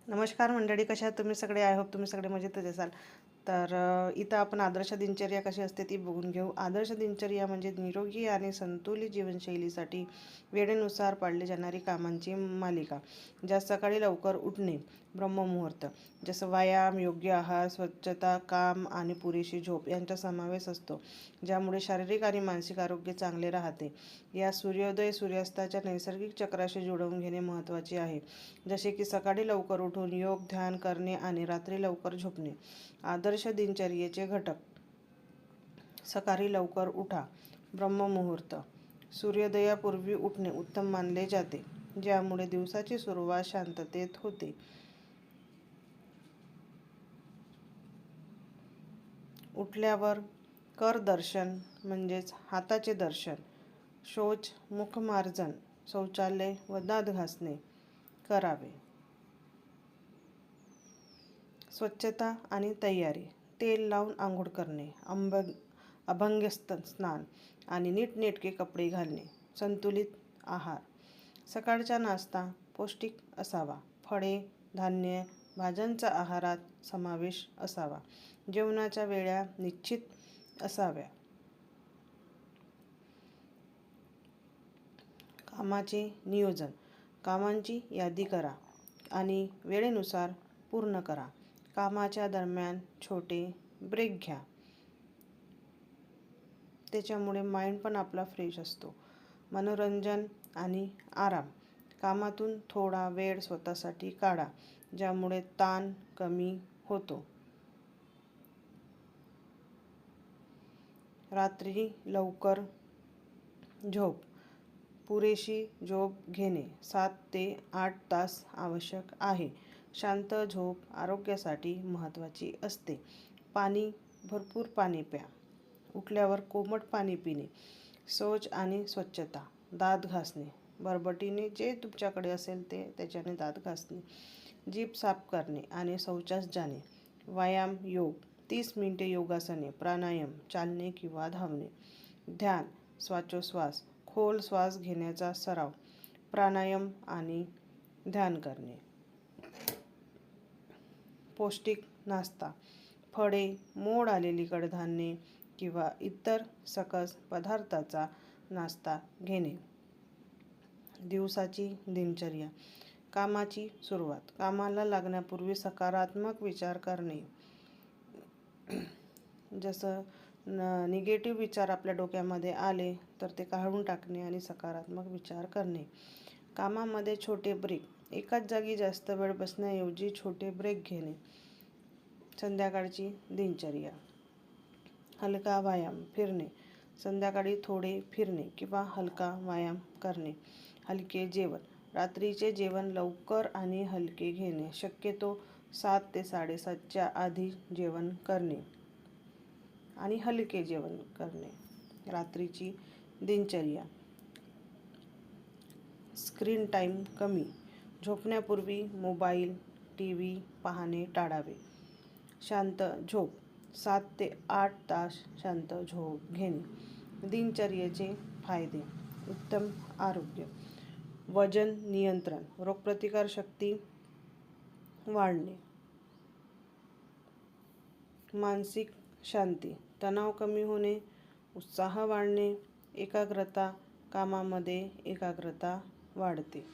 नमस्कार मंडळी, कशा आहात तुम्ही सगळे? आय होप तुम्ही सगळे मजेतच असाल. तर इथं आपण आदर्श दिनचर्या कशी असते ती बघून घेऊ. आदर्श दिनचर्या म्हणजे निरोगी आणि संतुलित जीवनशैलीसाठी वेळेनुसार पाळली जाणारी कामांची मालिका. ज्यात सकाळी लवकर उठणे, ब्रह्ममुहूर्त, जसं व्यायाम, योग्य आहार, स्वच्छता, काम आणि पुरेशी झोप यांचा समावेश असतो, ज्यामुळे शारीरिक आणि मानसिक आरोग्य चांगले राहते. या सूर्योदय सूर्यास्ताच्या नैसर्गिक चक्राशी जुळवून घेणे महत्त्वाचे आहे, जसे की सकाळी लवकर उठून योग, ध्यान करणे आणि रात्री लवकर झोपणे. आदर्श दिनचर्येचे घटक: सकाळी लवकर उठा, ब्रह्ममुहूर्त, सूर्योदयापूर्वी उठणे उत्तम मानले जाते, ज्यामुळे दिवसाची सुरुवात शांततेत होते. उठल्यावर कर दर्शन म्हणजेच हाताचे दर्शन, शौच, मुखमार्जन, शौचालय व दात घासणे करावे. स्वच्छता आणि तयारी: तेल लावून आंघोळ करणे, अभंग स्नान आणि नीटनेटके कपडे घालणे. संतुलित आहार: सकाळचा नाश्ता पौष्टिक असावा, फळे, धान्य, भाज्यांचा आहारात समावेश असावा. जेवणाच्या वेळा निश्चित असाव्या. कामाचे नियोजन: कामांची यादी करा आणि वेळेनुसार पूर्ण करा. कामाच्या दरम्यान छोटे ब्रेक घ्या, त्याच्यामुळे माइंड पण आपला फ्रेश असतो. मनोरंजन आणि आराम: कामातून थोडा वेळ स्वतःसाठी काढा, ज्यामुळे ताण कमी होतो. रात्री लवकर झोप: पुरेशी झोप घेणे 7 ते 8 तास आवश्यक आहे. शांत झोप आरोग्यासाठी महत्त्वाची असते. भरपूर पाणी प्या. उठल्यावर कोमट पाणी पिणे. शौच आणि स्वच्छता, दात घासणे, बरबटीने जे तुमच्याकडे असेल ते त्याच्याने दात घासणे, जीभ साफ करणे आणि शौचास जाणे. व्यायाम, योग, 30 मिनिटे योगासने, प्राणायाम, चालणे किंवा धावणे. ध्यान, श्वासोच्छ्वास, खोल श्वास घेण्याचा सराव, प्राणायाम आणि ध्यान करणे. पौष्टिक नाश्ता: फळे, मोड आलेली कडधान्ये किंवा इतर सकस पदार्थांचा नाश्ता घेणे. दिवसाची दिनचर्या: कामाची सुरुवात: कामाला लागण्यापूर्वी सकारात्मक विचार करणे, जसं निगेटिव्ह विचार आपल्या डोक्यामध्ये आले तर ते काढून टाकणे आणि सकारात्मक विचार करणे. कामामध्ये छोटे ब्रेक: एकाच जागी जास्त वेळ बसण्याऐवजी छोटे ब्रेक घेणे. संध्याकाळची दिनचर्या: हलका व्यायाम, फिरणे, संध्याकाळी थोडे फिरणे किंवा हलका व्यायाम करणे. हलके जेवण: रात्रीचे जेवण लवकर आणि हलके घेणे, शक्यतो 7 ते 7:30च्या आधी जेवण करणे आणि हलके जेवण करणे. रात्रीची दिनचर्या: स्क्रीन टाईम कमी, झोपण्यापूर्वी मोबाईल, TV पाहणे टाळावे. शांत झोप: 7 ते 8 तास शांत झोप घेणे. दिनचर्येचे फायदे: उत्तम आरोग्य, वजन नियंत्रण, रोगप्रतिकारशक्ती वाढणे, मानसिक शांती, तणाव कमी होणे, उत्साह वाढणे, एकाग्रता, कामामध्ये एकाग्रता वाढते.